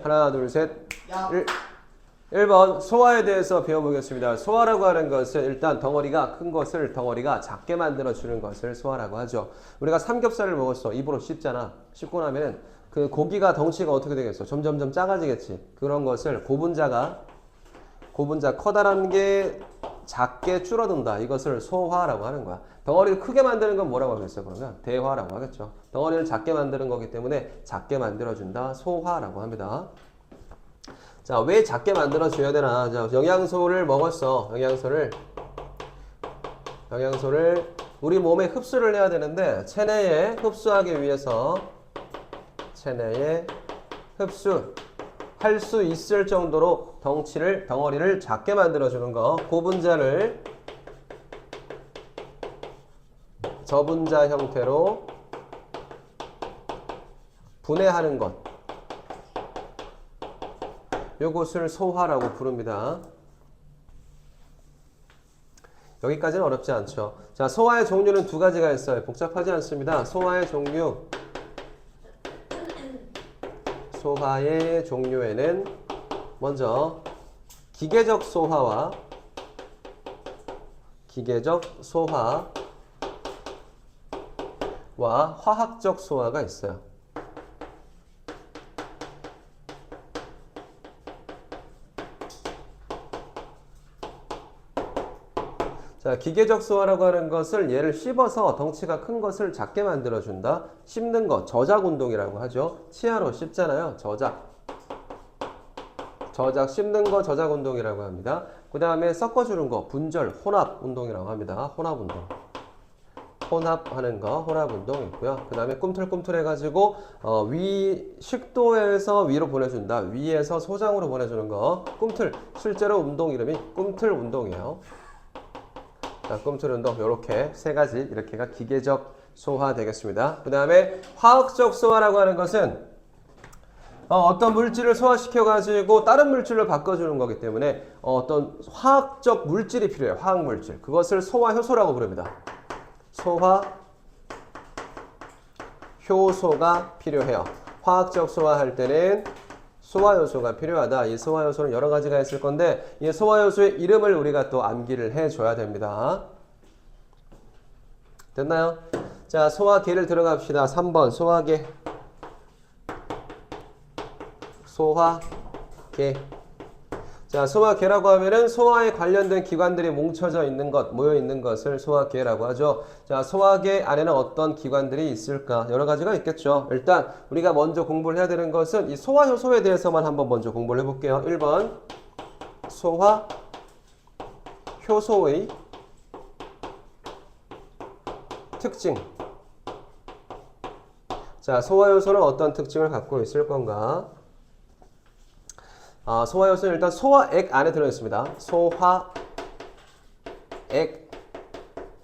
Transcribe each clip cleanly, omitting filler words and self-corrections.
하나, 둘, 셋. 1번 소화에 대해서 배워보겠습니다. 소화라고 하는 것은 일단 덩어리가 큰 것을 덩어리가 작게 만들어주는 것을 소화라고 하죠. 우리가 삼겹살을 먹었어. 입으로 씹잖아. 씹고 나면 그 고기가 덩치가 어떻게 되겠어? 점점점 작아지겠지. 그런 것을 고분자 커다란 게 작게 줄어든다. 이것을 소화라고 하는 거야. 덩어리를 크게 만드는 건 뭐라고 하겠어? 그러면 대화라고 하겠죠. 덩어리를 작게 만드는 거기 때문에 작게 만들어준다. 소화라고 합니다. 자, 왜 작게 만들어줘야 되나? 자, 영양소를 먹었어. 영양소를 우리 몸에 흡수를 해야 되는데 체내에 흡수하기 위해서 체내에 흡수할 수 있을 정도로 덩어리를 작게 만들어주는 거. 고분자를 저분자 형태로 분해하는 것. 요것을 소화라고 부릅니다. 여기까지는 어렵지 않죠. 자, 소화의 종류는 두 가지가 있어요. 복잡하지 않습니다. 소화의 종류에는 먼저 기계적 소화와 화학적 소화가 있어요. 자, 기계적 소화라고 하는 것을 얘를 씹어서 덩치가 큰 것을 작게 만들어준다. 씹는 것, 저작 운동이라고 하죠. 치아로 씹잖아요. 저작 씹는 거 저작 운동이라고 합니다. 그 다음에 섞어주는 거, 분절, 혼합 운동이라고 합니다. 혼합 운동. 혼합하는 거, 혼합 운동 있고요. 그 다음에 꿈틀꿈틀 해가지고 식도에서 위로 보내준다. 위에서 소장으로 보내주는 거, 꿈틀. 실제로 운동 이름이 꿈틀 운동이에요. 자, 꿈틀 운동 요렇게 세 가지 이렇게가 기계적 소화 되겠습니다. 그 다음에 화학적 소화라고 하는 것은 어떤 물질을 소화시켜 가지고 다른 물질로 바꿔주는 거기 때문에 어떤 화학적 물질이 필요해요. 화학 물질. 그것을 소화 효소라고 부릅니다. 소화 효소가 필요해요. 화학적 소화할 때는 소화효소가 필요하다. 이 소화효소는 여러 가지가 있을 건데 이 소화효소의 이름을 우리가 또 암기를 해줘야 됩니다. 됐나요? 자, 소화계를 들어갑시다. 3번 소화계. 자, 소화계라고 하면은 소화에 관련된 기관들이 뭉쳐져 있는 것, 모여 있는 것을 소화계라고 하죠. 자, 소화계 안에는 어떤 기관들이 있을까? 여러 가지가 있겠죠. 일단 우리가 먼저 공부를 해야 되는 것은 이 소화효소에 대해서만 한번 먼저 공부를 해볼게요. 1번 소화효소의 특징. 자, 소화효소는 어떤 특징을 갖고 있을 건가? 소화효소는 일단 소화액 안에 들어있습니다. 소화액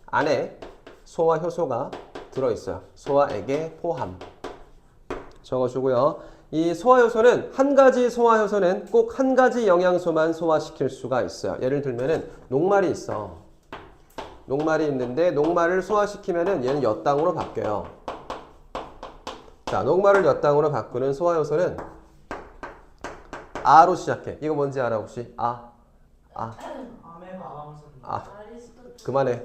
안에 소화효소가 들어있어요. 소화액의 포함. 적어주고요. 이 소화효소는 한 가지 소화효소는 꼭 한 가지 영양소만 소화시킬 수가 있어요. 예를 들면은 녹말이 있어. 녹말이 있는데 녹말을 소화시키면은 얘는 엿당으로 바뀌어요. 자, 녹말을 엿당으로 바꾸는 소화효소는 아로 시작해. 이거 뭔지 알아 혹시? 그만해.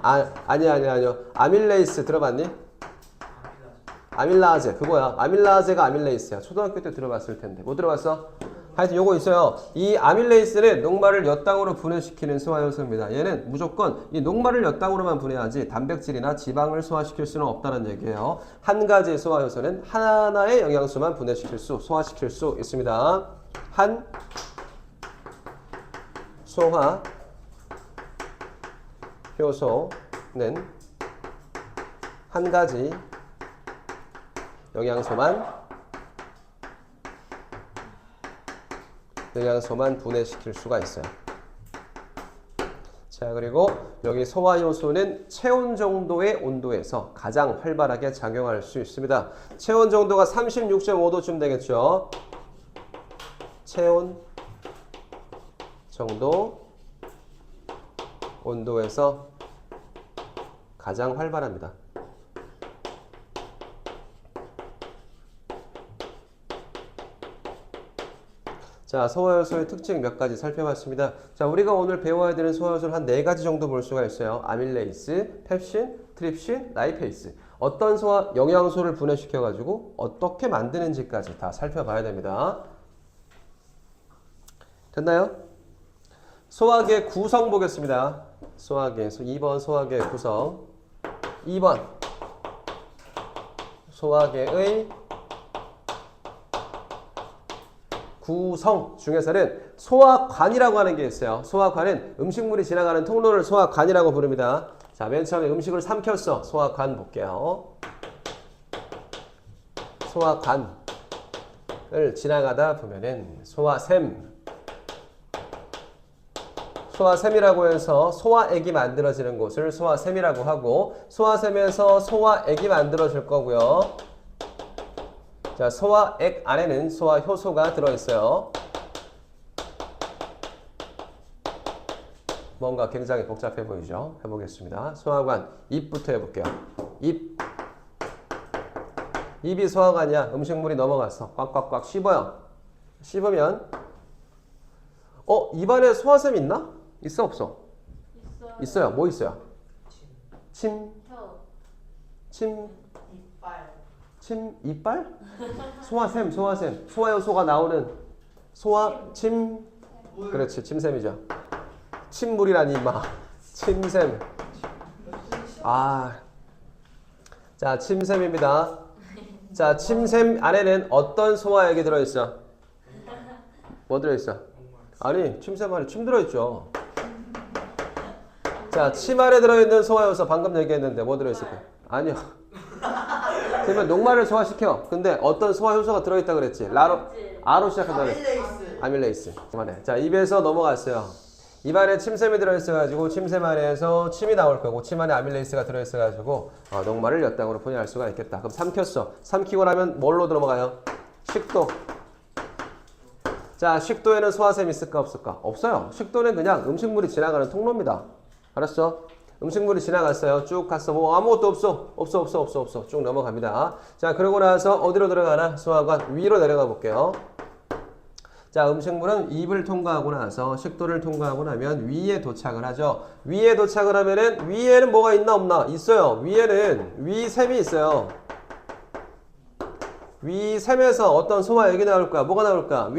아니요. 아밀레이스 들어봤니? 아밀라제 그거야. 아밀라제가 아밀레이스야. 초등학교 때 들어봤을 텐데. 못 들어봤어? 하여튼 요거 있어요. 이 아밀레이스는 녹말을 엿당으로 분해시키는 소화효소입니다. 얘는 무조건 이 녹말을 엿당으로만 분해하지 단백질이나 지방을 소화시킬 수는 없다는 얘기예요. 한 가지 소화효소는 하나의 영양소만 소화시킬 수 있습니다. 한 소화효소는 한 가지 영양소만 분해시킬 수가 있어요. 자, 그리고 여기 소화효소는 체온 정도의 온도에서 가장 활발하게 작용할 수 있습니다. 체온 정도가 36.5도쯤 되겠죠. 체온 정도 온도에서 가장 활발합니다. 자, 소화효소의 특징 몇 가지 살펴봤습니다. 자, 우리가 오늘 배워야 되는 소화효소를 한 4가지 정도 볼 수가 있어요. 아밀레이스, 펩신, 트립신, 라이페이스. 어떤 소화 영양소를 분해시켜가지고 어떻게 만드는지까지 다 살펴봐야 됩니다. 됐나요? 소화기의 구성 보겠습니다. 소화기, 2번 소화기의 구성. 2번 소화기의 구성 중에서는 소화관이라고 하는 게 있어요. 소화관은 음식물이 지나가는 통로를 소화관이라고 부릅니다. 자, 맨 처음에 음식을 삼켰어. 소화관 볼게요. 소화관을 지나가다 보면은 소화샘이라고 해서 소화액이 만들어지는 곳을 소화샘이라고 하고, 소화샘에서 소화액이 만들어질 거고요. 자, 소화액 안에는 소화효소가 들어있어요. 뭔가 굉장히 복잡해 보이죠? 해보겠습니다. 소화관, 입부터 해볼게요. 입이 소화관이야. 음식물이 넘어가서 꽉꽉꽉 씹어요. 씹으면 입안에 소화샘 있나? 있어 없어? 있어요. 뭐 있어요? 침? 이빨? 소화샘. 소화효소가 나오는 침. 그렇지, 침샘이죠. 침물이라니 임마. 침샘. 자, 침샘입니다. 자, 침샘 안에는 어떤 소화액이 들어있어? 뭐 들어있어? 아니, 침샘 안에 침 들어있죠. 자, 침 안에 들어있는 소화효소 방금 얘기했는데 뭐 들어있을까요? 아니요. 그러면 녹말을 소화시켜. 근데 어떤 소화효소가 들어있다 그랬지? 아로 시작한다 그랬지? 아밀레이스. 그만해. 자, 입에서 넘어갔어요. 입안에 침샘이 들어있어가지고 침샘 안에서 침이 나올 거고, 침 안에 아밀레이스가 들어있어가지고 녹말을 몇 당으로 분해할 수가 있겠다. 그럼 삼켰어. 삼키고 나면 뭘로 들어가요? 식도. 자, 식도에는 소화샘이 있을까 없을까? 없어요. 식도는 그냥 음식물이 지나가는 통로입니다. 알았어? 음식물이 지나갔어요. 쭉 갔어. 뭐 아무것도 없어. 쭉 넘어갑니다. 자, 그러고 나서 어디로 들어가나? 소화관 위로 내려가 볼게요. 자, 음식물은 입을 통과하고 나서 식도를 통과하고 나면 위에 도착을 하죠. 위에 도착을 하면은 위에는 뭐가 있나 없나? 있어요. 위에는 위샘이 있어요. 위샘에서 어떤 소화액이 나올까? 뭐가 나올까?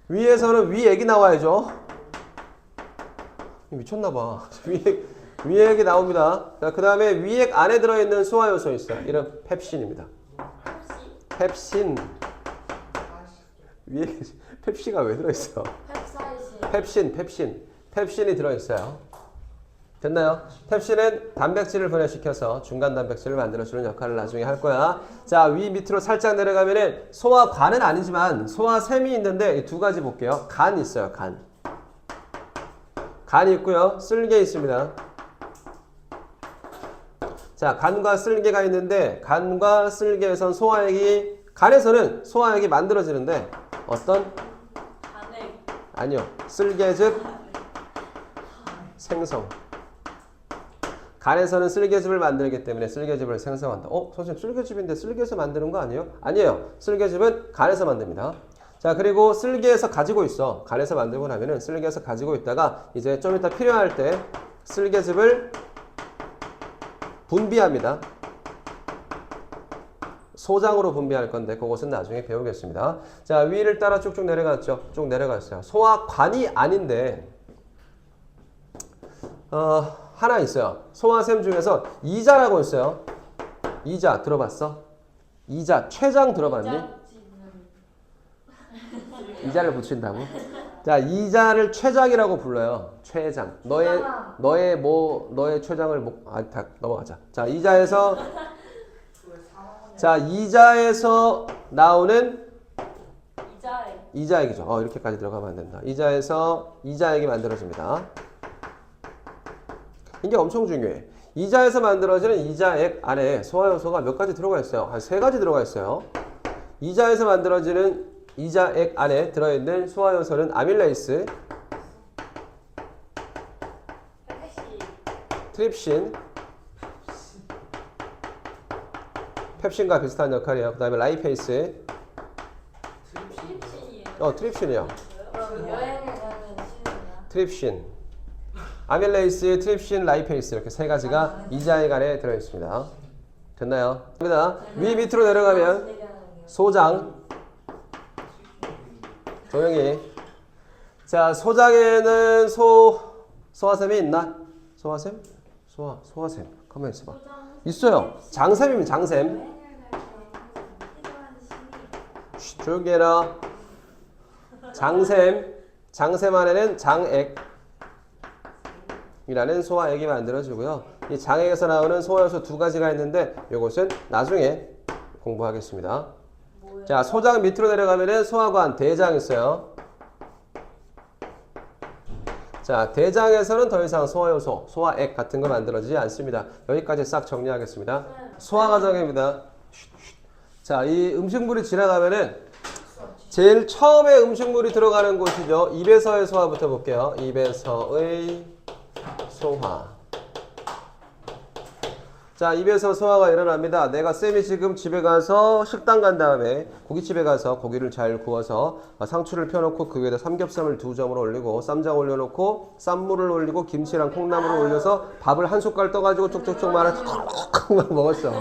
위에서는 위액이 나와야죠. 미쳤나봐. 위액이 나옵니다. 그 다음에 위액 안에 들어있는 소화효소 있어요. 이름 펩신입니다. 펩신. 위에 펩시가 왜 들어있어? 펩신이 들어있어요. 됐나요? 펩신은 단백질을 분해시켜서 중간 단백질을 만들어주는 역할을 나중에 할 거야. 자, 위 밑으로 살짝 내려가면은 소화관은 아니지만 소화샘이 있는데 이 2가지 볼게요. 간 있어요. 간이 있고요. 쓸개 있습니다. 자, 간과 쓸개가 있는데 간과 쓸개에선 간에서는 소화액이 만들어지는데 어떤? 아니요. 쓸개즙 생성. 간에서는 쓸개즙을 만들기 때문에 쓸개즙을 생성한다. 선생님 쓸개즙인데 쓸개에서 만드는 거 아니에요? 아니에요. 쓸개즙은 간에서 만듭니다. 자, 그리고 쓸개에서 가지고 있어. 간에서 만들고 나면은 쓸개에서 가지고 있다가 이제 좀 이따 필요할 때 쓸개즙을 분비합니다. 소장으로 분비할 건데 그것은 나중에 배우겠습니다. 자, 위를 따라 쭉쭉 내려갔죠. 쭉 내려갔어요. 소화관이 아닌데 하나 있어요. 소화샘 중에서 이자라고 있어요. 이자 들어봤어? 이자 췌장 들어봤니? 이자를 붙인다고? 자, 이자를 췌장이라고 불러요. 췌장. 너의 췌장을 다 넘어가자. 자, 이자에서 나오는 이자액이죠. 이렇게까지 들어가면 안 된다. 이자에서 이자액이 만들어집니다. 이게 엄청 중요해. 이자에서 만들어지는 이자액 안에 소화효소가 몇 가지 들어가 있어요. 한 3가지 들어가 있어요. 이자에서 만들어지는 이자액 안에 들어있는 소화효소는 아밀레이스, 트립신, 펩신과 비슷한 역할이에요. 그 다음에 라이페이스. 트립신이에요. 트립신이요. 그럼 여행을 가는 신이나 트립신. 아밀레이스, 트립신, 라이페이스 이렇게 세 가지가 이자의 간에 들어있습니다. 됐나요? 됩니다. 위 밑으로 내려가면 소장. 조용히. 자, 소장에는 소화샘이 있나? 소화샘? 소화샘. 가만히 있어봐. 있어요. 장샘이면 장샘. 조용히 해라. 장샘. 장샘 안에는 장액. 이라는 소화액이 만들어지고요. 이 장액에서 나오는 소화요소 두 가지가 있는데 이것은 나중에 공부하겠습니다. 자, 소장 밑으로 내려가면은 소화관, 대장 있어요. 자, 대장에서는 더 이상 소화요소, 소화액 같은 거 만들어지지 않습니다. 여기까지 싹 정리하겠습니다. 소화 과정입니다. 자, 이 음식물이 지나가면은 제일 처음에 음식물이 들어가는 곳이죠. 입에서의 소화부터 볼게요. 입에서의 소화. 자, 입에서 소화가 일어납니다. 내가 쌤이 지금 집에 가서 식당 간 다음에 고깃집에 가서 고기를 잘 구워서 상추를 펴놓고 그 위에다 삼겹살을 2점을 올리고 쌈장 올려놓고 쌈무를 올리고 김치랑 콩나물을 올려서 밥을 한 숟갈 떠가지고 쪽쪽쪽 말아 먹었어.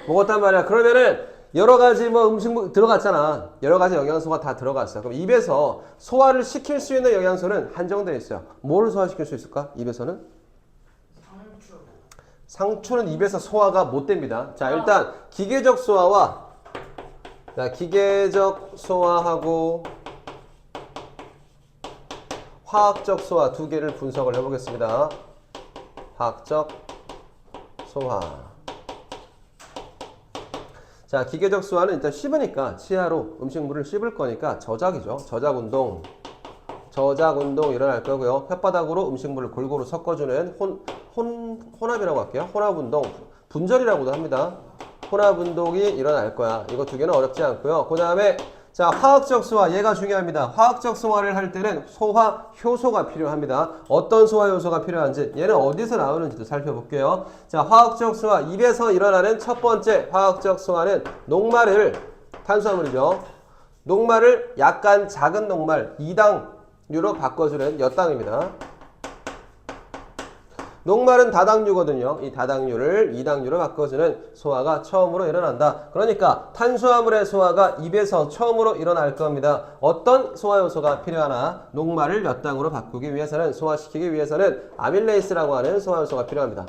먹었단 말이야. 그러면은 여러 가지 뭐 음식물 들어갔잖아. 여러 가지 영양소가 다 들어갔어. 그럼 입에서 소화를 시킬 수 있는 영양소는 한정되어 있어요. 뭐를 소화시킬 수 있을까? 입에서는? 상추는 입에서 소화가 못 됩니다. 자, 일단 기계적 소화와 기계적 소화하고 화학적 소화 두 개를 분석을 해보겠습니다. 화학적 소화. 자, 기계적 소화는 일단 씹으니까 치아로 음식물을 씹을 거니까 저작이죠. 저작운동. 저작운동 일어날 거고요. 혓바닥으로 음식물을 골고루 섞어주는 혼합이라고 할게요. 혼합운동. 분절이라고도 합니다. 혼합운동이 일어날 거야. 이거 두 개는 어렵지 않고요. 그 다음에 자, 화학적 소화. 얘가 중요합니다. 화학적 소화를 할 때는 소화 효소가 필요합니다. 어떤 소화 요소가 필요한지 얘는 어디서 나오는지도 살펴볼게요. 자, 화학적 소화. 입에서 일어나는 첫 번째 화학적 소화는 녹말을 탄수화물이죠. 녹말을 약간 작은 녹말 2당류로 바꿔주는 엿당입니다. 녹말은 다당류거든요. 이 다당류를 2당류로 바꿔주는 소화가 처음으로 일어난다. 그러니까 탄수화물의 소화가 입에서 처음으로 일어날 겁니다. 어떤 소화요소가 필요하나? 녹말을 몇 당으로 바꾸기 위해서는, 소화시키기 위해서는 아밀레이스라고 하는 소화요소가 필요합니다.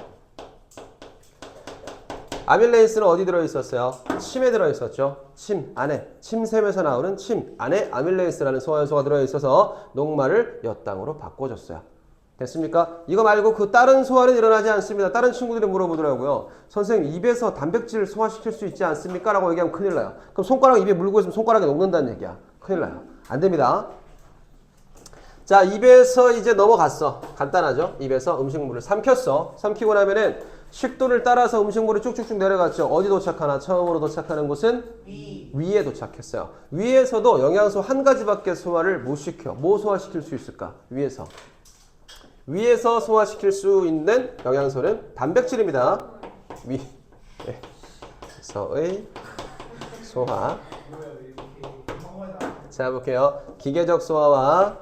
아밀레이스는 어디 들어있었어요? 침에 들어있었죠. 침 안에, 침샘에서 나오는 침 안에 아밀레이스라는 소화요소가 들어있어서 녹말을 몇 당으로 바꿔줬어요. 됐습니까? 이거 말고 그 다른 소화는 일어나지 않습니다. 다른 친구들이 물어보더라고요. 선생님, 입에서 단백질 소화시킬 수 있지 않습니까? 라고 얘기하면 큰일 나요. 그럼 손가락 입에 물고 있으면 손가락에 녹는다는 얘기야. 큰일 나요. 안 됩니다. 자, 입에서 이제 넘어갔어. 간단하죠? 입에서 음식물을 삼켰어. 삼키고 나면은 식도를 따라서 음식물이 쭉쭉쭉 내려갔죠. 어디 도착하나? 처음으로 도착하는 곳은 위에 도착했어요. 위에서도 영양소 한 가지밖에 소화를 못 시켜. 뭐 소화시킬 수 있을까? 위에서 소화시킬 수 있는 영양소는 단백질입니다. 위에서의 소화. 자, 볼게요. 기계적 소화와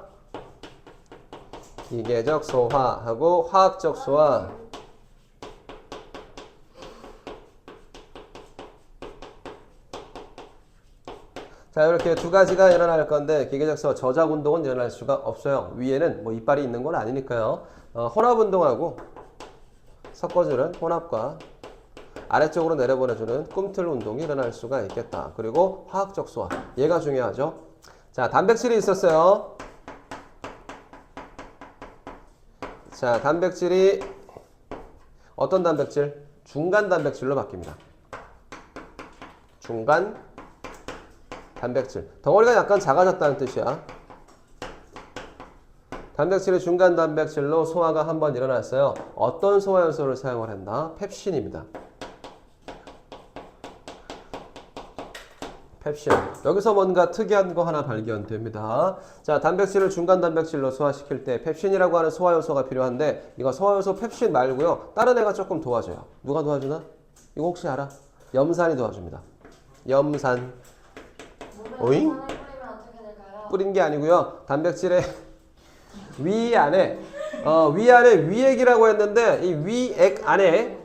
기계적 소화하고 화학적 소화. 자, 이렇게 두 가지가 일어날 건데 기계적 소화, 저작 운동은 일어날 수가 없어요. 위에는 뭐 이빨이 있는 건 아니니까요. 혼합 운동하고 섞어주는 혼합과 아래쪽으로 내려보내주는 꿈틀 운동이 일어날 수가 있겠다. 그리고 화학적 소화, 얘가 중요하죠. 자, 단백질이 있었어요. 자, 단백질이 어떤 단백질? 중간 단백질로 바뀝니다. 중간 단백질. 덩어리가 약간 작아졌다는 뜻이야. 단백질의 중간 단백질로 소화가 한번 일어났어요. 어떤 소화 요소를 사용을 했나? 펩신입니다. 펩신. 여기서 뭔가 특이한 거 하나 발견됩니다. 자, 단백질을 중간 단백질로 소화시킬 때 펩신이라고 하는 소화 요소가 필요한데 이거 소화 요소 펩신 말고요. 다른 애가 조금 도와줘요. 누가 도와주나? 이거 혹시 알아? 염산이 도와줍니다. 염산. 몸에 오잉? 산을 뿌리면 어떻게 될까요? 뿌린 게 아니고요. 단백질의 위 안에 위 안에 위액이라고 했는데 이 위액 안에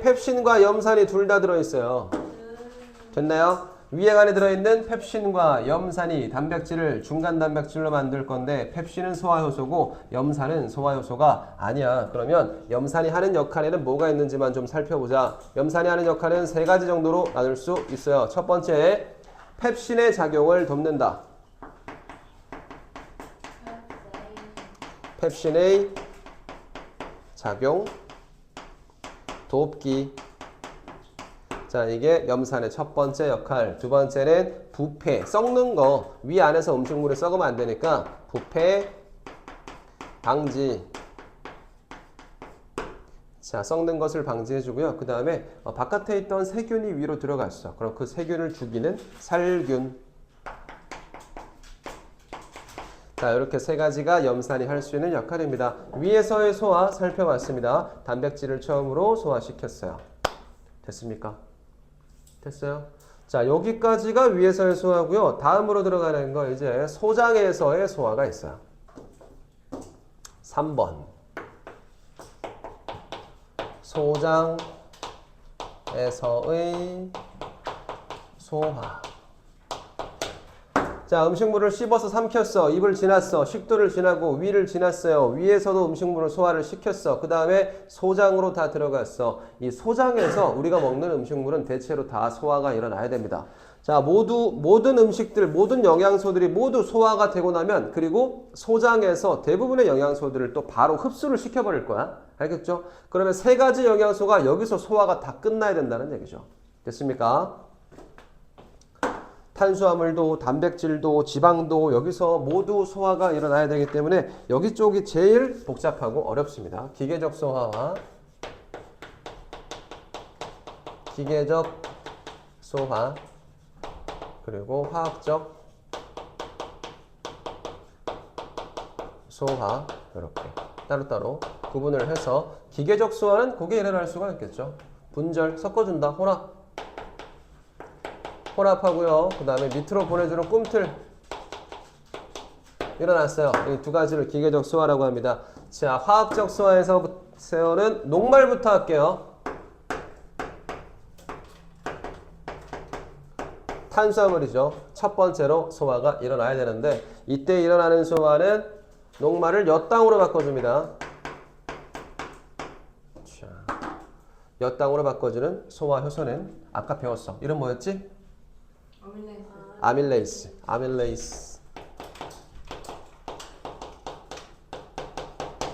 펩신과 염산이 둘 다 들어있어요. 됐나요? 위액 안에 들어있는 펩신과 염산이 단백질을 중간 단백질로 만들 건데 펩신은 소화효소고 염산은 소화효소가 아니야. 그러면 염산이 하는 역할에는 뭐가 있는지만 좀 살펴보자. 염산이 하는 역할은 세 가지 정도로 나눌 수 있어요. 첫 번째, 펩신의 작용을 돕는다. 펩신의 작용, 돕기. 자, 이게 염산의 첫 번째 역할. 두 번째는 부패, 썩는 거. 위 안에서 음식물이 썩으면 안 되니까 부패 방지. 자, 썩는 것을 방지해주고요. 그 다음에 바깥에 있던 세균이 위로 들어갔어. 그럼 그 세균을 죽이는 살균. 자, 이렇게 세 가지가 염산이 할 수 있는 역할입니다. 위에서의 소화 살펴봤습니다. 단백질을 처음으로 소화시켰어요. 됐습니까? 됐어요? 자, 여기까지가 위에서의 소화고요. 다음으로 들어가는 거 이제 소장에서의 소화가 있어요. 3번. 소장에서의 소화. 자, 음식물을 씹어서 삼켰어. 입을 지났어. 식도를 지나고 위를 지났어요. 위에서도 음식물을 소화를 시켰어. 그 다음에 소장으로 다 들어갔어. 이 소장에서 우리가 먹는 음식물은 대체로 다 소화가 일어나야 됩니다. 자, 모든 음식들, 모든 영양소들이 모두 소화가 되고 나면 그리고 소장에서 대부분의 영양소들을 또 바로 흡수를 시켜버릴 거야. 알겠죠? 그러면 세 가지 영양소가 여기서 소화가 다 끝나야 된다는 얘기죠. 됐습니까? 탄수화물도 단백질도 지방도 여기서 모두 소화가 일어나야 되기 때문에 여기 쪽이 제일 복잡하고 어렵습니다. 기계적 소화와 기계적 소화 그리고 화학적 소화 이렇게 따로따로 구분을 해서 기계적 소화는 그게 일어날 수가 있겠죠. 분절 섞어준다. 혼합하고요. 그 다음에 밑으로 보내주는 꿈틀 일어났어요. 이 두 가지를 기계적 소화라고 합니다. 자, 화학적 소화에서는 녹말부터 할게요. 탄수화물이죠. 첫 번째로 소화가 일어나야 되는데 이때 일어나는 소화는 녹말을 엿당으로 바꿔줍니다. 자, 엿당으로 바꿔주는 소화 효소는 아까 배웠어. 이름 뭐였지? 아밀레이스.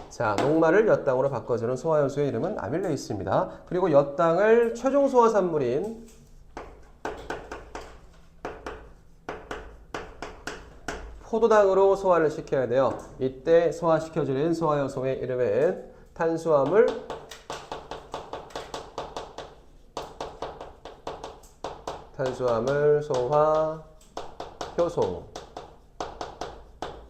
자, 녹말을 엿당으로 바꿔주는 소화효소의 이름은 아밀레이스입니다. 그리고 엿당을 최종 소화산물인 포도당으로 소화를 시켜야 돼요. 이때 소화시켜주는 소화효소의 이름은 탄수화물 소화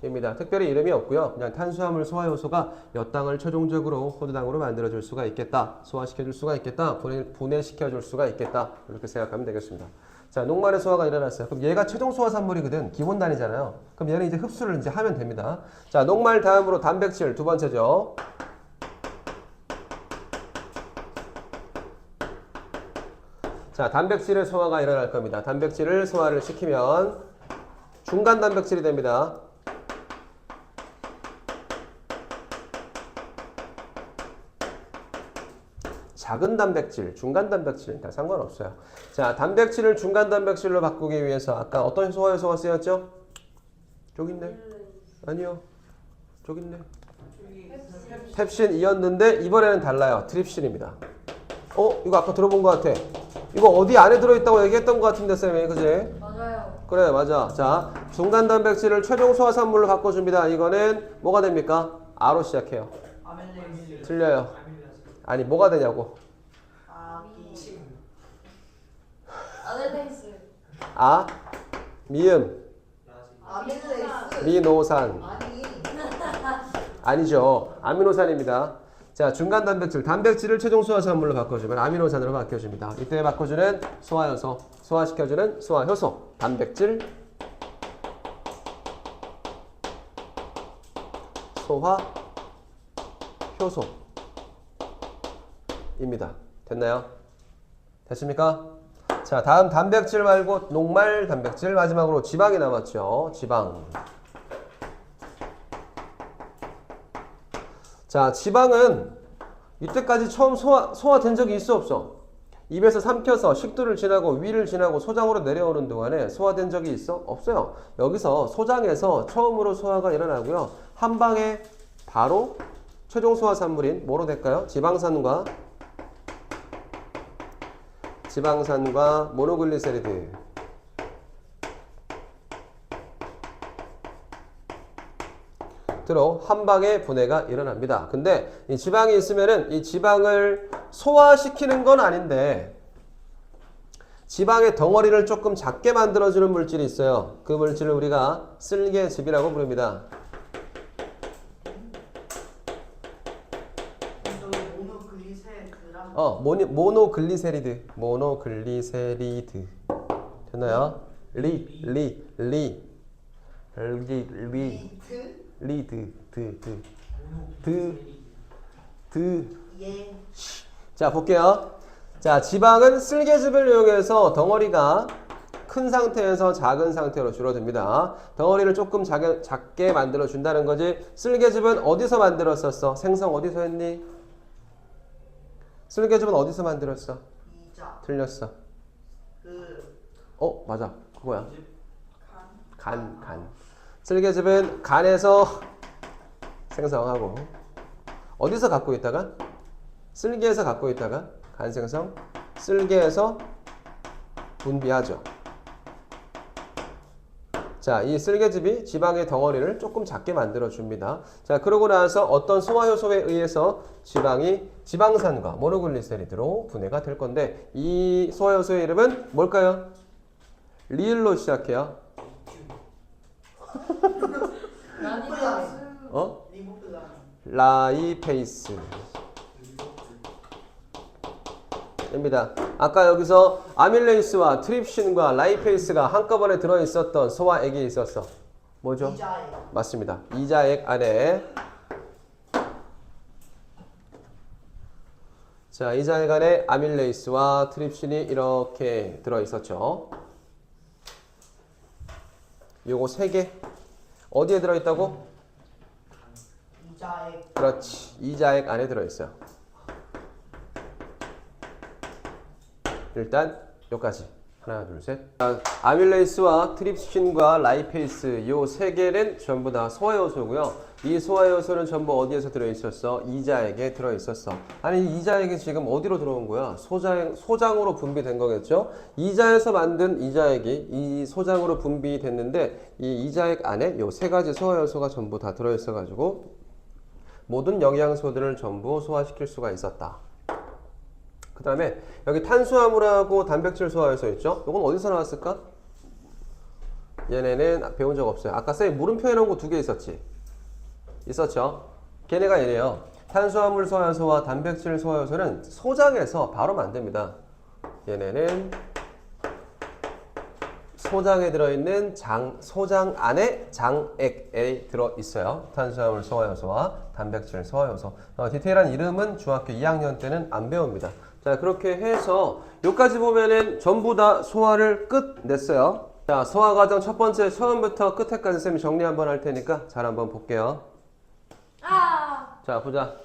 효소입니다. 특별히 이름이 없고요. 그냥 탄수화물 소화 효소가 엿당을 최종적으로 포도당으로 만들어줄 수가 있겠다. 소화시켜줄 수가 있겠다. 분해시켜줄 수가 있겠다. 이렇게 생각하면 되겠습니다. 자, 녹말의 소화가 일어났어요. 그럼 얘가 최종 소화산물이거든. 기본단위잖아요. 그럼 얘는 이제 흡수를 이제 하면 됩니다. 자, 녹말 다음으로 단백질 두 번째죠. 자, 단백질의 소화가 일어날 겁니다. 단백질을 소화를 시키면 중간 단백질이 됩니다. 작은 단백질, 중간 단백질 다 상관없어요. 자, 단백질을 중간 단백질로 바꾸기 위해서 아까 어떤 소화효소가 쓰였죠? 저기 있네. 아니요. 저기 있네. 펩신이었는데 이번에는 달라요. 트립신입니다. 이거 아까 들어본 것 같아. 이거 어디 안에 들어있다고 얘기했던 것 같은데 쌤이 그지? 맞아요. 그래 맞아. 자, 중간 단백질을 최종 소화산물로 바꿔줍니다. 이거는 뭐가 됩니까? R로 시작해요. 틀려요. 아니 뭐가 되냐고. 아밀레이스. 미음 아밀레이스. 미노산 아니. 아니죠. 아미노산입니다. 자, 중간 단백질, 단백질을 최종 소화산물로 바꿔주면 아미노산으로 바뀌어줍니다. 이때 바꿔주는 소화효소, 소화시켜주는 소화효소, 단백질, 소화효소입니다. 됐나요? 됐습니까? 자, 다음 단백질 말고 녹말 단백질, 마지막으로 지방이 남았죠. 지방. 자, 지방은 이때까지 처음 소화된 적이 있어 없어? 입에서 삼켜서 식도를 지나고 위를 지나고 소장으로 내려오는 동안에 소화된 적이 있어? 없어요. 여기서 소장에서 처음으로 소화가 일어나고요. 한 방에 바로 최종 소화산물인 뭐로 될까요? 지방산과 모노글리세리드, 들어 한 방에 분해가 일어납니다. 근데 이 지방이 있으면은 이 지방을 소화시키는 건 아닌데 지방의 덩어리를 조금 작게 만들어주는 물질이 있어요. 그 물질을 우리가 쓸개즙이라고 부릅니다. 모노글리세리드. 됐나요? 자, 볼게요. 자, 지방은 쓸개즙을 이용해서 덩어리가 큰 상태에서 작은 상태로 줄어듭니다. 덩어리를 조금 작게 만들어 준다는 거지. 쓸개즙은 어디서 만들었었어? 생성 어디서 했니? 쓸개즙은 어디서 만들었어? 틀렸어. 맞아. 그거야. 간. 쓸개즙은 간에서 생성하고 어디서 갖고 있다가? 쓸개에서 갖고 있다가 간 생성, 쓸개에서 분비하죠. 자, 이 쓸개즙이 지방의 덩어리를 조금 작게 만들어 줍니다. 자, 그러고 나서 어떤 소화효소에 의해서 지방이 지방산과 모노글리세리드로 분해가 될 건데 이 소화효소의 이름은 뭘까요? 리을로 시작해요. 라이페이스. 입니다. 아까 여기서 아밀레이스와 트립신과 라이페이스가 한꺼번에 들어있었던 소화액이 있었어. 뭐죠? 이자액. 맞습니다. 이자액 안에 자, 이자액 안에 아밀레이스와 트립신이 이렇게 들어있었죠. 요거 3개 어디에 들어있다고? 이자액. 그렇지. 이자액 안에 들어있어요. 일단 여기까지. 하나, 둘, 셋. 아밀레이스와 트립신과 라이페이스 요 3개는 전부 다 소화효소고요. 이 소화효소는 전부 어디에서 들어있었어? 이자액에 들어있었어. 아니, 이자액이 지금 어디로 들어온 거야? 소장으로 분비된 거겠죠? 이자에서 만든 이자액이 이 소장으로 분비됐는데 이 이자액 안에 요 3가지 소화효소가 전부 다 들어있어가지고 모든 영양소들을 전부 소화시킬 수가 있었다. 그 다음에 여기 탄수화물하고 단백질 소화효소 있죠? 이건 어디서 나왔을까? 얘네는 배운 적 없어요. 아까 쌤이 물음표 해놓은 거 2개 있었지? 있었죠? 걔네가 얘네요. 탄수화물 소화효소와 단백질 소화효소는 소장에서 바로 만듭니다. 얘네는 소장에 들어있는 소장 안에 장액에 들어있어요. 탄수화물 소화효소와 단백질 소화효소. 디테일한 이름은 중학교 2학년 때는 안 배웁니다. 자, 그렇게 해서 여기까지 보면은 전부 다 소화를 끝냈어요. 자, 소화 과정 첫 번째 처음부터 끝에까지 쌤이 정리 한번 할 테니까 잘 한번 볼게요. 자, 보자.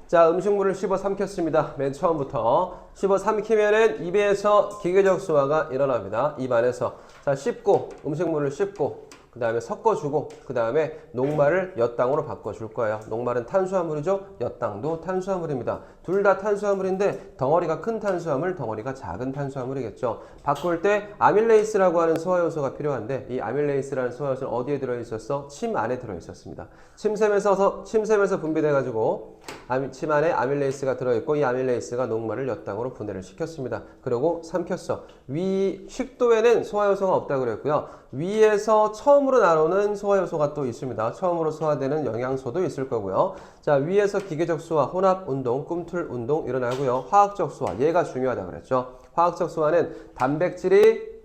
자, 음식물을 씹어 삼켰습니다. 맨 처음부터 씹어 삼키면은 입에서 기계적 소화가 일어납니다. 입 안에서. 자, 씹고 음식물을 씹고 그 다음에 섞어주고 그 다음에 녹말을 엿당으로 바꿔줄 거예요. 녹말은 탄수화물이죠. 엿당도 탄수화물입니다. 둘 다 탄수화물인데 덩어리가 큰 탄수화물, 덩어리가 작은 탄수화물이겠죠. 바꿀 때 아밀레이스라고 하는 소화효소가 필요한데 이 아밀레이스라는 소화효소는 어디에 들어있었어? 침 안에 들어있었습니다. 침샘에서 분비돼가지고 침 안에 아밀레이스가 들어있고 이 아밀레이스가 녹말을 엿당으로 분해를 시켰습니다. 그리고 삼켰어. 위 식도에는 소화효소가 없다고 그랬고요. 위에서 처음으로 처음으로 나오는 소화 요소가 또 있습니다. 처음으로 소화되는 영양소도 있을 거고요. 자, 위에서 기계적 소화, 혼합 운동, 꿈틀 운동 일어나고요. 화학적 소화, 얘가 중요하다 그랬죠. 화학적 소화는 단백질이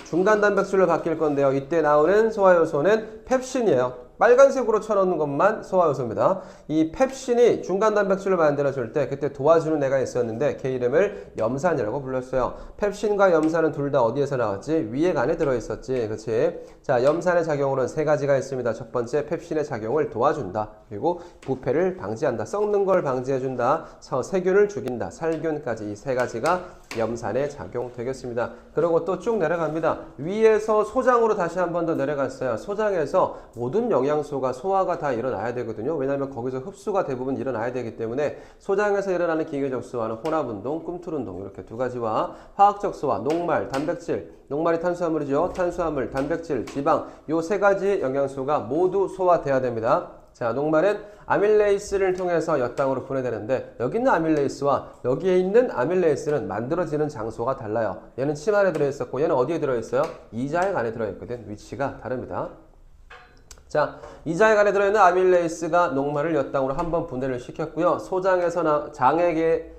중간 단백질로 바뀔 건데요. 이때 나오는 소화 요소는 펩신이에요. 빨간색으로 쳐놓는 것만 소화요소입니다. 이 펩신이 중간 단백질을 만들어줄 때 그때 도와주는 애가 있었는데 걔 이름을 염산이라고 불렀어요. 펩신과 염산은 둘 다 어디에서 나왔지? 위액 안에 들어있었지. 그치? 자, 염산의 작용으로는 세 가지가 있습니다. 첫 번째, 펩신의 작용을 도와준다. 그리고 부패를 방지한다. 썩는 걸 방지해준다. 세균을 죽인다. 살균까지 이 세 가지가 염산의 작용 되겠습니다. 그리고 또 쭉 내려갑니다. 위에서 소장으로 다시 한 번 더 내려갔어요. 소장에서 모든 영양소가 소화가 다 일어나야 되거든요. 왜냐하면 거기서 흡수가 대부분 일어나야 되기 때문에 소장에서 일어나는 기계적 소화는 혼합운동, 꿈틀운동 이렇게 두 가지와 화학적 소화, 녹말, 단백질, 녹말이 탄수화물이죠. 탄수화물, 단백질, 지방 요 세 가지 영양소가 모두 소화돼야 됩니다. 자, 녹말은 아밀레이스를 통해서 엿당으로 분해되는데 여기 있는 아밀레이스와 여기에 있는 아밀레이스는 만들어지는 장소가 달라요. 얘는 침 안에 들어있었고 얘는 어디에 들어있어요? 이자액 안에 들어있거든. 위치가 다릅니다. 자, 이자액 안에 들어있는 아밀레이스가 녹말을 엿당으로 한번 분해를 시켰고요. 소장에서 장액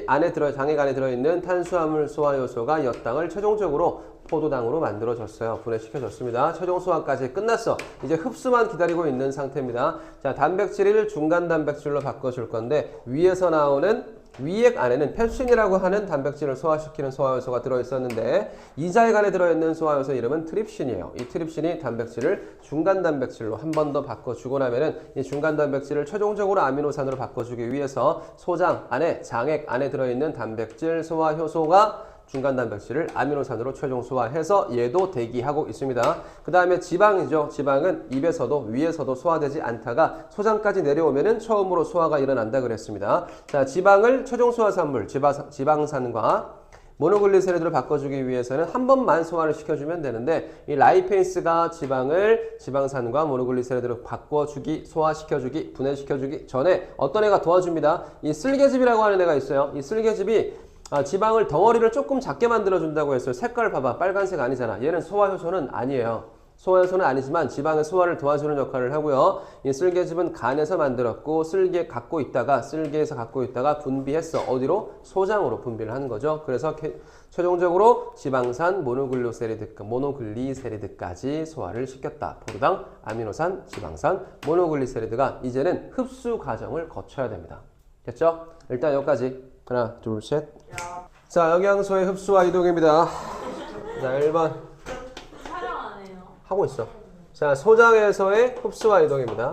안에 들어있는 탄수화물 소화 요소가 엿당을 최종적으로 포도당으로 만들어졌어요. 분해시켜졌습니다. 최종 소화까지 끝났어. 이제 흡수만 기다리고 있는 상태입니다. 자, 단백질을 중간 단백질로 바꿔줄 건데 위에서 나오는 위액 안에는 펩신이라고 하는 단백질을 소화시키는 소화요소가 들어있었는데 이자액 안에 들어있는 소화요소 이름은 트립신이에요. 이 트립신이 단백질을 중간 단백질로 한 번 더 바꿔주고 나면은 이 중간 단백질을 최종적으로 아미노산으로 바꿔주기 위해서 소장 안에 장액 안에 들어있는 단백질 소화 효소가 중간 단백질을 아미노산으로 최종 소화해서 얘도 대기하고 있습니다. 그 다음에 지방이죠. 지방은 입에서도 위에서도 소화되지 않다가 소장까지 내려오면은 처음으로 소화가 일어난다 그랬습니다. 자, 지방을 최종 소화산물, 지방산과 모노글리세리드로 바꿔주기 위해서는 한 번만 소화를 시켜주면 되는데 이 라이페이스가 지방을 지방산과 모노글리세리드로 바꿔주기, 소화시켜주기, 분해시켜주기 전에 어떤 애가 도와줍니다. 이 쓸개즙이라고 하는 애가 있어요. 이 쓸개즙이 지방을 덩어리를 조금 작게 만들어준다고 했어요. 색깔 봐봐. 빨간색 아니잖아. 얘는 소화효소는 아니에요. 소화효소는 아니지만 지방의 소화를 도와주는 역할을 하고요. 이 쓸개즙은 간에서 만들었고 쓸개에서 갖고 있다가 분비했어. 어디로? 소장으로 분비를 하는 거죠. 그래서 최종적으로 지방산, 모노글리세리드까지 소화를 시켰다. 포도당, 아미노산, 지방산, 모노글리세리드가 이제는 흡수 과정을 거쳐야 됩니다. 됐죠? 일단 여기까지. 하나, 둘, 셋. 자, 영양소의 흡수와 이동입니다. 자, 1번. 촬영 안 해요. 하고 있어. 자, 소장에서의 흡수와 이동입니다.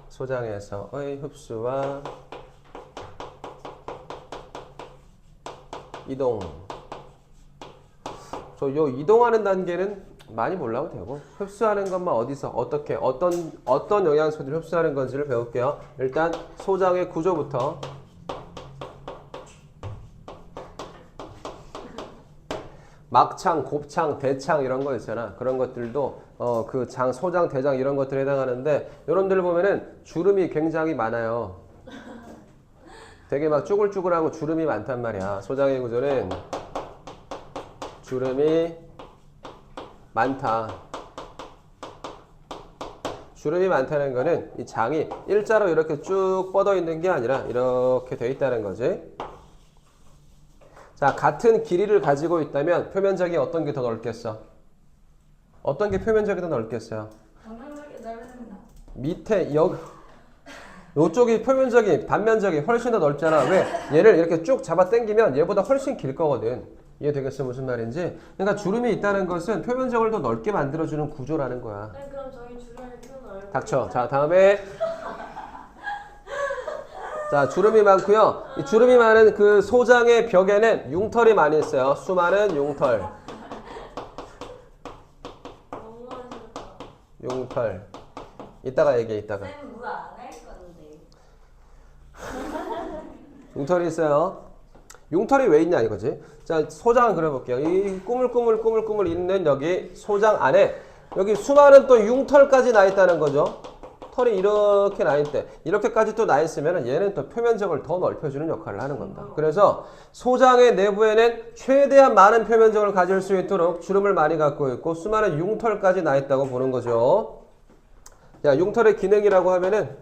소장에서의 흡수와 이동. 요 이동하는 단계는 많이 몰라도 되고 흡수하는 것만 어디서 어떻게 어떤 영양소들이 흡수하는 건지를 배울게요. 일단 소장의 구조부터 막창, 곱창, 대창 이런 거 있잖아. 그런 것들도 그 소장, 대장 이런 것들에 해당하는데 여러분들 보면은 주름이 굉장히 많아요. 되게 막 쭈글쭈글하고 주름이 많단 말이야. 소장의 구조는 주름이 많다. 주름이 많다는 거는 이 장이 일자로 이렇게 쭉 뻗어 있는 게 아니라 이렇게 돼 있다는 거지. 자, 같은 길이를 가지고 있다면 표면적이 어떤 게 더 넓겠어? 어떤 게 표면적이 더 넓겠어요? 방향적이 넓습니다. 밑에 요쪽이 표면적이 단면적이 훨씬 더 넓잖아. 왜? 얘를 이렇게 쭉 잡아 당기면 얘보다 훨씬 길 거거든. 이해되겠어? 무슨 말인지? 그러니까 주름이 있다는 것은 표면적을 더 넓게 만들어주는 구조라는 거야. 네, 그럼 저희 주름이 πιο 넓은. 닥쳐. 자, 다음에 자, 주름이 많고요. 이 주름이 많은 그 소장의 벽에는 융털이 많이 있어요. 수많은 융털. 너무 하셨다. 융털. 이따가 얘기해, 이따가. 쌤 뭐 안 할 건데. 융털이 있어요. 융털이 왜 있냐 이거지. 자, 소장을 그려볼게요. 이 꾸물꾸물 있는 여기 소장 안에 여기 수많은 또 융털까지 나 있다는 거죠. 털이 이렇게 나 있대. 이렇게까지 또 나 있으면 얘는 또 표면적을 더 넓혀주는 역할을 하는 겁니다. 그래서 소장의 내부에는 최대한 많은 표면적을 가질 수 있도록 주름을 많이 갖고 있고 수많은 융털까지 나 있다고 보는 거죠. 자, 융털의 기능이라고 하면은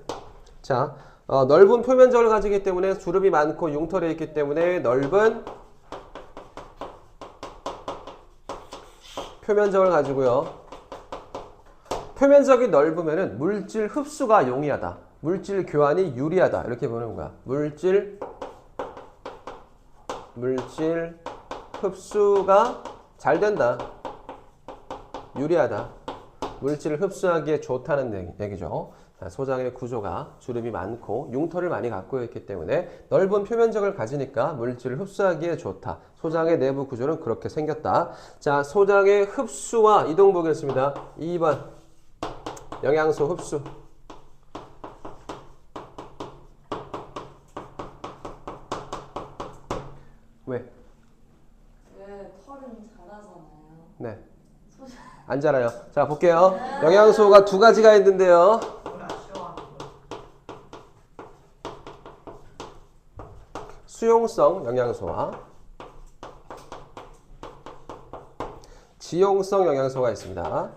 자, 넓은 표면적을 가지기 때문에 주름이 많고 융털이 있기 때문에 넓은 표면적을 가지고요. 표면적이 넓으면은 물질 흡수가 용이하다. 물질 교환이 유리하다. 이렇게 보는 거야. 물질 흡수가 잘 된다. 유리하다. 물질을 흡수하기에 좋다는 얘기죠. 소장의 구조가 주름이 많고 융털을 많이 갖고 있기 때문에 넓은 표면적을 가지니까 물질을 흡수하기에 좋다. 소장의 내부 구조는 그렇게 생겼다. 자, 소장의 흡수와 이동 보겠습니다. 2번 영양소 흡수. 왜? 왜 털은 자라잖아요. 네. 안 자라요. 자, 볼게요. 영양소가 두 가지가 있는데요. 수용성 영양소와 지용성 영양소가 있습니다.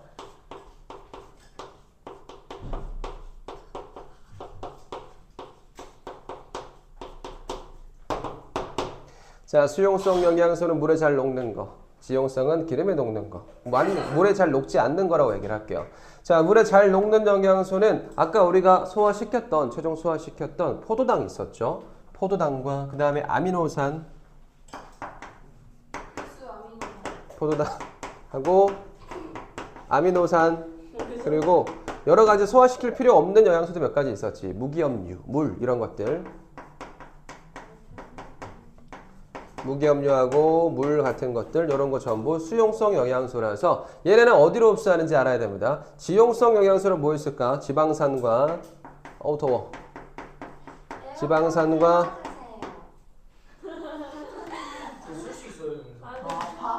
자, 수용성 영양소는 물에 잘 녹는 거, 지용성은 기름에 녹는 거. 물에 잘 녹지 않는 거라고 얘기를 할게요. 자, 물에 잘 녹는 영양소는 아까 우리가 최종 소화시켰던 포도당 있었죠. 포도당과 그 다음에 아미노산, 포도당하고 아미노산, 그리고 여러 가지 소화시킬 필요 없는 영양소도 몇 가지 있었지. 무기염류, 물 이런 것들. 무기염류하고 물 같은 것들 이런 거 전부 수용성 영양소라서 얘네는 어디로 흡수하는지 알아야 됩니다. 지용성 영양소는 뭐 있을까? 지방산과 더워.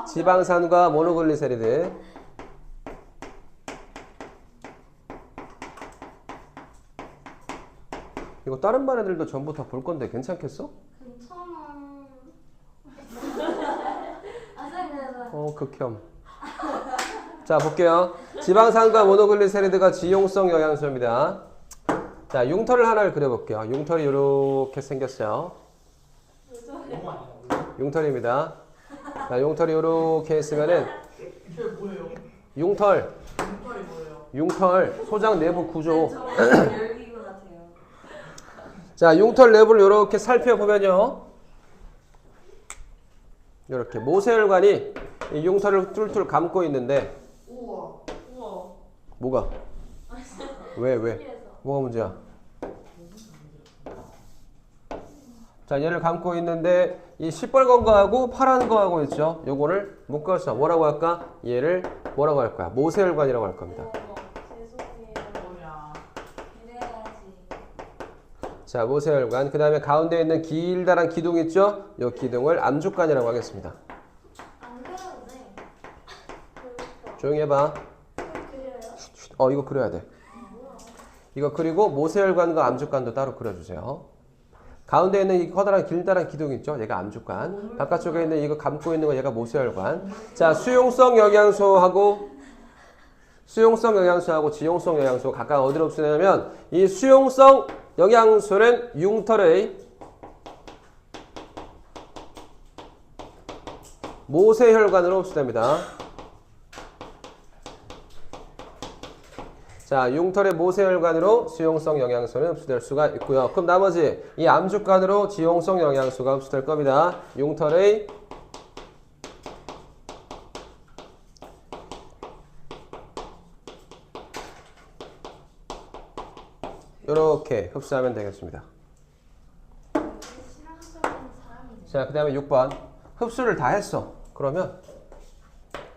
지방산과 모노글리세리드. 이거 다른 반 애들도 전부 다 볼 건데 괜찮겠어? 괜찮아. 극혐. 자, 볼게요. 지방산과 모노글리세리드가 지용성 영양소입니다. 자, 융털을 하나를 그려볼게요. 융털이 이렇게 생겼어요. 융털입니다. 자, 융털이 이렇게 있으면은 이게 뭐예요? 융털, 흉털이 뭐예요? 융털, 소장 내부 구조. 열기구 같아요. 자, 융털 내부를 이렇게 살펴보면요. 이렇게 모세혈관이 이 융털을 툴툴 감고 있는데 우와. 뭐가? 왜? 신기해서. 뭐가 문제야? 자, 얘를 감고 있는데 이 시뻘건 거하고 파란 거하고 있죠. 요거를 묶어서 뭐라고 할까? 얘를 뭐라고 할 거야? 모세혈관이라고 할 겁니다. 죄송해요. 뭐야? 이래야지. 자, 모세혈관. 그 다음에 가운데 있는 길다란 기둥 있죠? 요 기둥을 암죽관이라고 하겠습니다. 안 그려도 돼. 조용히 해봐. 그려요? 이거 그려야 돼. 이거 그리고 모세혈관과 암죽관도 따로 그려주세요. 가운데 있는 이 커다란 길다란 기둥 있죠? 얘가 암죽관. 바깥쪽에 있는 이거 감고 있는 거 얘가 모세혈관. 자, 수용성 영양소하고 지용성 영양소 각각 어디로 흡수되냐면 이 수용성 영양소는 융털의 모세혈관으로 흡수됩니다. 자, 융털의 모세혈관으로 수용성 영양소는 흡수될 수가 있고요. 그럼 나머지 이 암죽관으로 지용성 영양소가 흡수될 겁니다. 융털의 이렇게 흡수하면 되겠습니다. 실험적인 사람이네. 자, 그 다음에 6번. 흡수를 다 했어. 그러면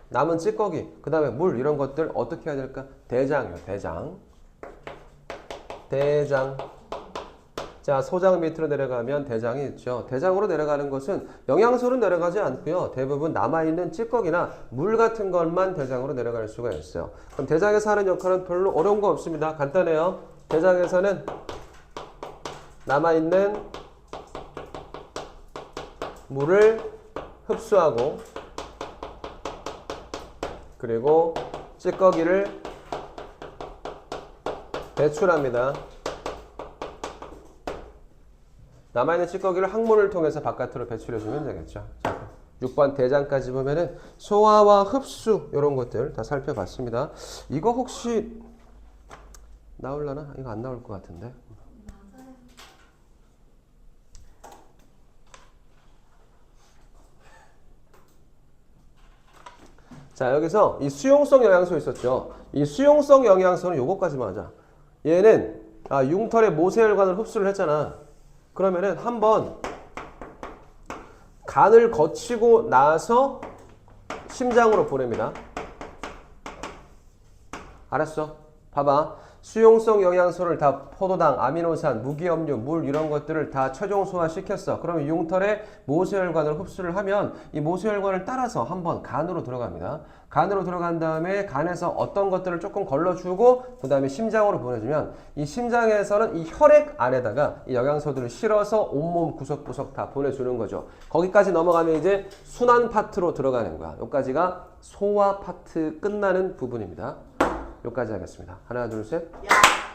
남은 찌꺼기, 그 다음에 물 이런 것들 어떻게 해야 될까? 대장이요. 대장. 자, 소장 밑으로 내려가면 대장이 있죠. 대장으로 내려가는 것은 영양소는 내려가지 않고요. 대부분 남아있는 찌꺼기나 물 같은 것만 대장으로 내려갈 수가 있어요. 그럼 대장에서 하는 역할은 별로 어려운 거 없습니다. 간단해요. 대장에서는 남아있는 물을 흡수하고 그리고 찌꺼기를 배출합니다. 남아있는 찌꺼기를 항문을 통해서 바깥으로 배출해주면 되겠죠. 자, 6번 대장까지 보면은 소화와 흡수 이런 것들 다 살펴봤습니다. 이거 혹시 나올라나? 이거 안 나올 것 같은데. 맞아요. 자, 여기서 이 수용성 영양소 있었죠. 이 수용성 영양소는 요거까지만 하자. 얘는 융털의 모세혈관을 흡수를 했잖아. 그러면은 한번 간을 거치고 나서 심장으로 보냅니다. 알았어? 봐봐. 수용성 영양소를 다 포도당, 아미노산, 무기염류, 물 이런 것들을 다 최종 소화시켰어. 그러면 융털의 모세혈관을 흡수를 하면 이 모세혈관을 따라서 한번 간으로 들어갑니다. 간으로 들어간 다음에 간에서 어떤 것들을 조금 걸러주고 그 다음에 심장으로 보내주면 이 심장에서는 이 혈액 안에다가 이 영양소들을 실어서 온몸 구석구석 다 보내주는 거죠. 거기까지 넘어가면 이제 순환 파트로 들어가는 거야. 여기까지가 소화 파트 끝나는 부분입니다. 여기까지 하겠습니다. 하나, 둘, 셋. 야.